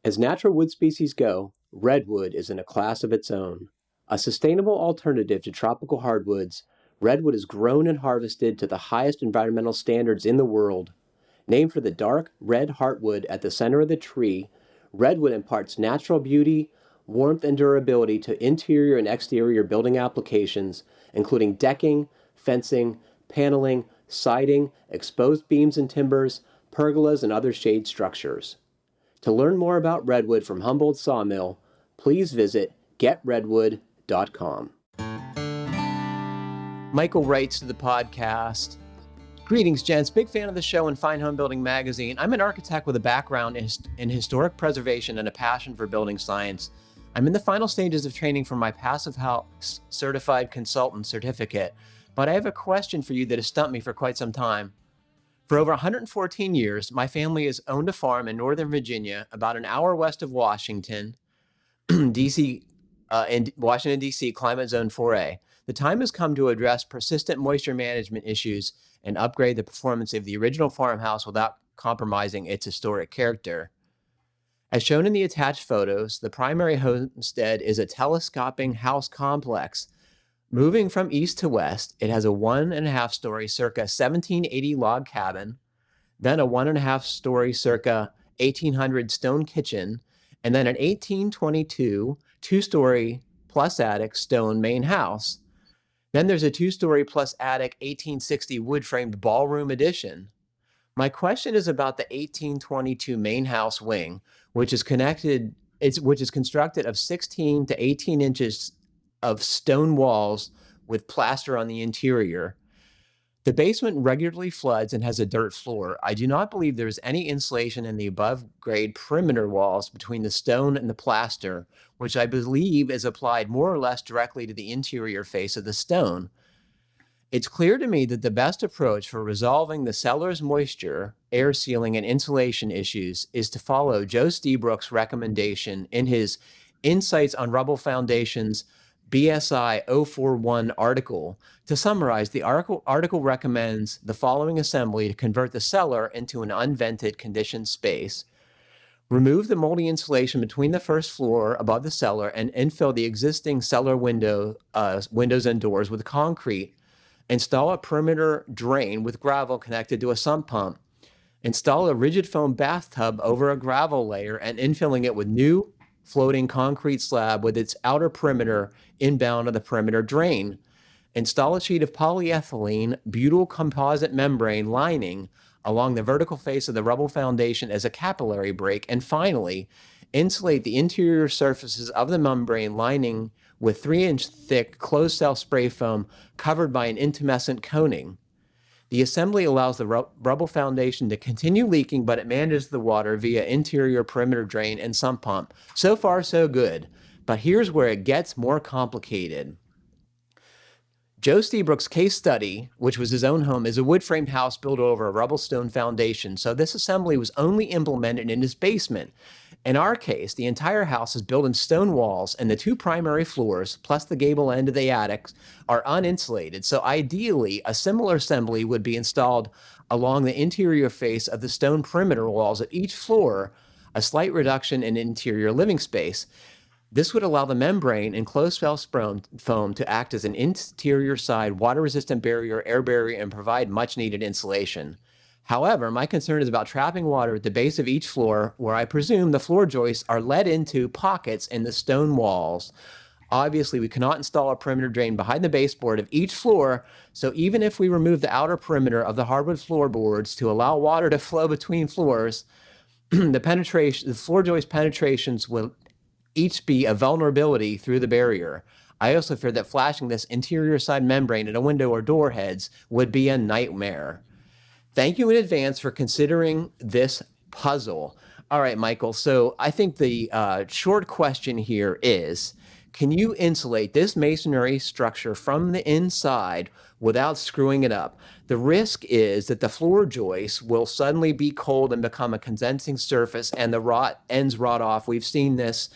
As natural wood species go, redwood is in a class of its own. A sustainable alternative to tropical hardwoods, redwood is grown and harvested to the highest environmental standards in the world. Named for the dark red heartwood at the center of the tree, redwood imparts natural beauty, warmth, and durability to interior and exterior building applications, including decking, fencing, paneling, siding, exposed beams and timbers, pergolas, and other shade structures. To learn more about redwood from Humboldt Sawmill, please visit getredwood.com. Michael writes to the podcast, "Greetings, gents. Big fan of the show and Fine Homebuilding Magazine. I'm an architect with a background in historic preservation and a passion for building science. I'm in the final stages of training for my Passive House Certified Consultant certificate, but I have a question for you that has stumped me for quite some time. For over 114 years, my family has owned a farm in Northern Virginia, about an hour west of Washington, D.C., in Washington, D.C., Climate Zone 4A. The time has come to address persistent moisture management issues and upgrade the performance of the original farmhouse without compromising its historic character. As shown in the attached photos, the primary homestead is a telescoping house complex. Moving from east to west, it has a 1.5-story circa 1780 log cabin, then a 1.5-story circa 1800 stone kitchen, and then an 1822 2-story plus attic stone main house. Then there's a 2-story plus attic 1860 wood-framed ballroom addition. My question is about the 1822 main house wing, which is constructed of 16 to 18 inches of stone walls with plaster on the interior. The basement regularly floods and has a dirt floor. I do not believe there is any insulation in the above-grade perimeter walls between the stone and the plaster, which I believe is applied more or less directly to the interior face of the stone. It's clear to me that the best approach for resolving the cellar's moisture, air sealing, and insulation issues is to follow Joe Lstiburek's recommendation in his Insights on Rubble Foundations BSI 041 article. To summarize, the article recommends the following assembly to convert the cellar into an unvented conditioned space. Remove the moldy insulation between the first floor above the cellar and infill the existing cellar windows and doors with concrete. Install a perimeter drain with gravel connected to a sump pump. Install a rigid foam bathtub over a gravel layer and infilling it with new floating concrete slab with its outer perimeter inbound of the perimeter drain. Install a sheet of polyethylene butyl composite membrane lining along the vertical face of the rubble foundation as a capillary break. And finally, insulate the interior surfaces of the membrane lining with 3-inch thick closed cell spray foam covered by an intumescent coating. The assembly allows the rubble foundation to continue leaking, but it manages the water via interior perimeter drain and sump pump. So far, so good. But here's where it gets more complicated. Joe Lstiburek's case study, which was his own home, is a wood-framed house built over a rubble stone foundation, so this assembly was only implemented in his basement. In our case, the entire house is built in stone walls, and the 2 primary floors, plus the gable end of the attics, are uninsulated, so ideally, a similar assembly would be installed along the interior face of the stone perimeter walls at each floor, a slight reduction in interior living space. This would allow the membrane and closed cell foam to act as an interior side water-resistant barrier, air barrier, and provide much-needed insulation. However, my concern is about trapping water at the base of each floor, where I presume the floor joists are let into pockets in the stone walls. Obviously, we cannot install a perimeter drain behind the baseboard of each floor, so even if we remove the outer perimeter of the hardwood floorboards to allow water to flow between floors, the floor joist penetrations will each be a vulnerability through the barrier. I also fear that flashing this interior side membrane at a window or door heads would be a nightmare. Thank you in advance for considering this puzzle. All right, Michael, so I think the short question here is, can you insulate this masonry structure from the inside without screwing it up? The risk is that the floor joist will suddenly be cold and become a condensing surface and the ends rot off. We've seen this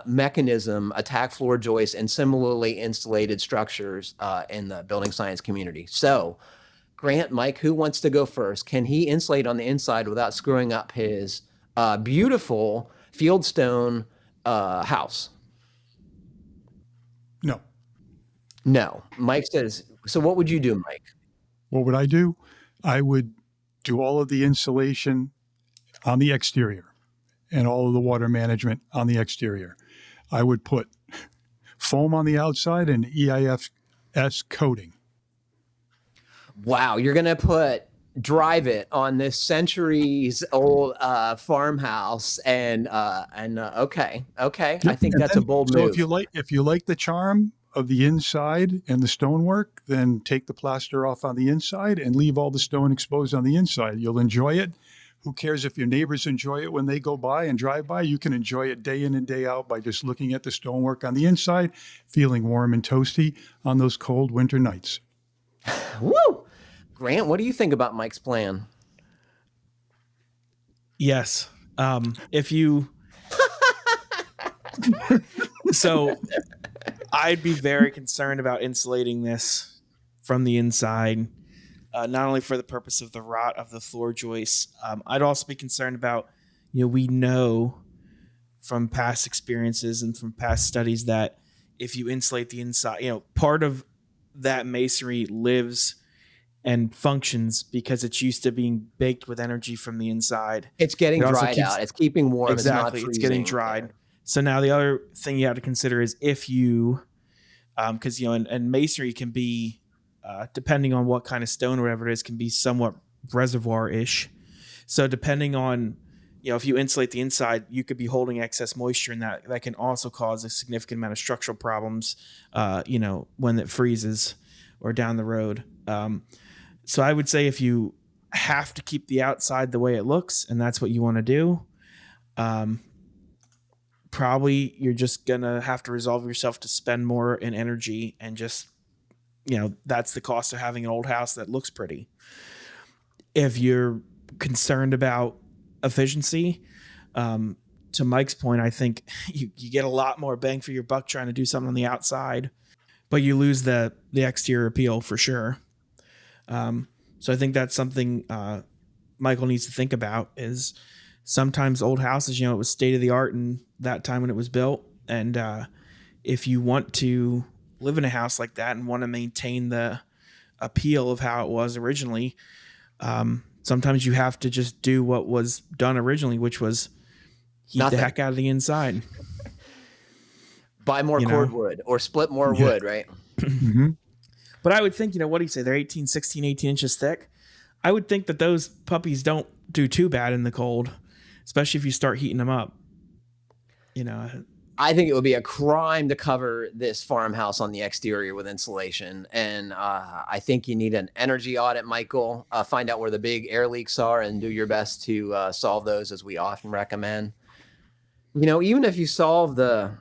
mechanism attack floor joists and similarly insulated structures in the building science community. So, Grant, Mike, who wants to go first? Can he insulate on the inside without screwing up his beautiful fieldstone house? No. No. Mike says, so what would you do, Mike? What would I do? I would do all of the insulation on the exterior and all of the water management on the exterior. I would put foam on the outside and EIFS coating. Wow, you're going to drive it on this centuries old farmhouse and okay. Yep. I think that's a bold move. If you like the charm of the inside and the stonework, then take the plaster off on the inside and leave all the stone exposed on the inside. You'll enjoy it. Who cares if your neighbors enjoy it when they go by and drive by? You can enjoy it day in and day out by just looking at the stonework on the inside, feeling warm and toasty on those cold winter nights. Woo! Grant, what do you think about Mike's plan? Yes. If you so I'd be very concerned about insulating this from the inside, not only for the purpose of the rot of the floor joists. I'd also be concerned about, we know from past experiences and from past studies that if you insulate the inside, part of that masonry lives and functions because it's used to being baked with energy from the inside. It's getting dried out. It's keeping warm. Exactly. It's getting dried. So now the other thing you have to consider is if you, because, and masonry can be, depending on what kind of stone or whatever it is, can be somewhat reservoir-ish. So depending on, if you insulate the inside, you could be holding excess moisture, and that can also cause a significant amount of structural problems, when it freezes or down the road. So I would say if you have to keep the outside the way it looks, and that's what you want to do, probably you're just going to have to resolve yourself to spend more in energy and just, that's the cost of having an old house that looks pretty. If you're concerned about efficiency, to Mike's point, I think you get a lot more bang for your buck trying to do something on the outside, but you lose the exterior appeal for sure. So I think that's something Michael needs to think about is sometimes old houses, it was state of the art in that time when it was built. And if you want to live in a house like that and want to maintain the appeal of how it was originally, sometimes you have to just do what was done originally, which was heat the heck out of the inside. Buy more cordwood or split more wood, right? Mm-hmm. But I would think, what do you say? They're 18 inches thick. I would think that those puppies don't do too bad in the cold, especially if you start heating them up. I think it would be a crime to cover this farmhouse on the exterior with insulation. And I think you need an energy audit, Michael. Find out where the big air leaks are and do your best to solve those, as we often recommend. Even if you solve the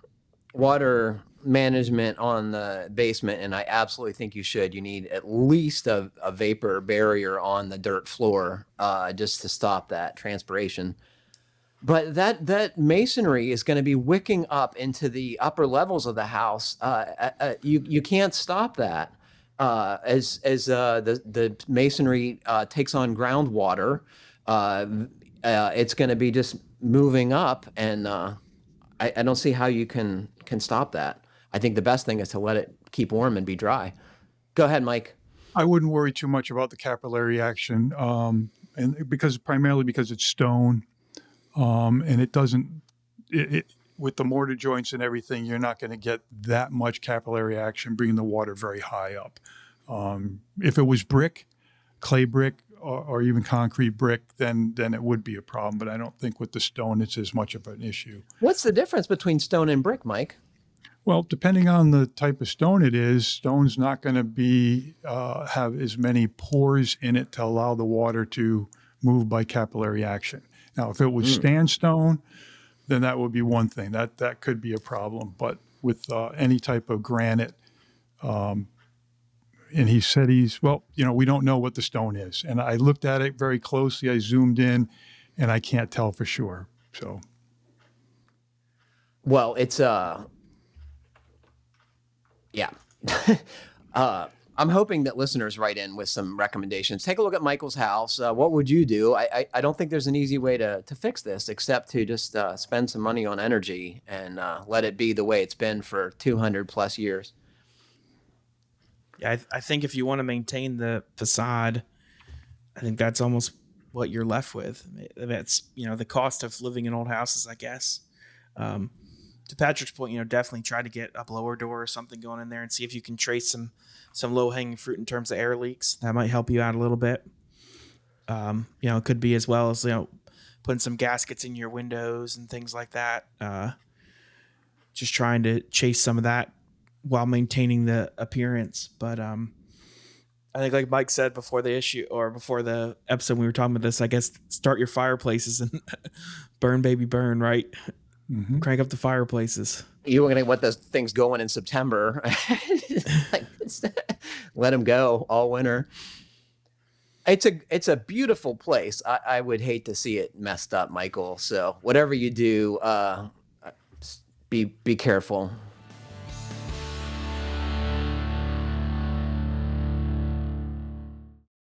water management on the basement, and I absolutely think you should, you need at least a vapor barrier on the dirt floor just to stop that transpiration. But that masonry is going to be wicking up into the upper levels of the house. You can't stop that. As the masonry takes on groundwater, it's going to be just moving up, and I don't see how you can stop that. I think the best thing is to let it keep warm and be dry. Go ahead, Mike. I wouldn't worry too much about the capillary action, and primarily because it's stone, and it doesn't. With the mortar joints and everything, you're not going to get that much capillary action bringing the water very high up. If it was brick, clay brick, or even concrete brick, then it would be a problem. But I don't think with the stone it's as much of an issue. What's the difference between stone and brick, Mike? Well, depending on the type of stone it is, stone's not going to be have as many pores in it to allow the water to move by capillary action. Now, if it was sandstone, then that would be one thing. That could be a problem. But with any type of granite, and he said we don't know what the stone is. And I looked at it very closely. I zoomed in, and I can't tell for sure. So, well, it's yeah. I'm hoping that listeners write in with some recommendations. Take a look at Michael's house. What would you do? I don't think there's an easy way to fix this except to just spend some money on energy and let it be the way it's been for 200 plus years. Yeah, I think if you want to maintain the facade, I think that's almost what you're left with. That's, the cost of living in old houses, I guess. To Patrick's point, definitely try to get a blower door or something going in there and see if you can trace some low hanging fruit in terms of air leaks. That might help you out a little bit. It could be as well as, putting some gaskets in your windows and things like that. Just trying to chase some of that while maintaining the appearance. But I think, like Mike said before the episode we were talking about this, I guess start your fireplaces and burn, baby, burn, right? Mm-hmm. Crank up the fireplaces. You were going to let those things going in September. Let them go all winter. It's a beautiful place. I would hate to see it messed up, Michael. So whatever you do, be careful.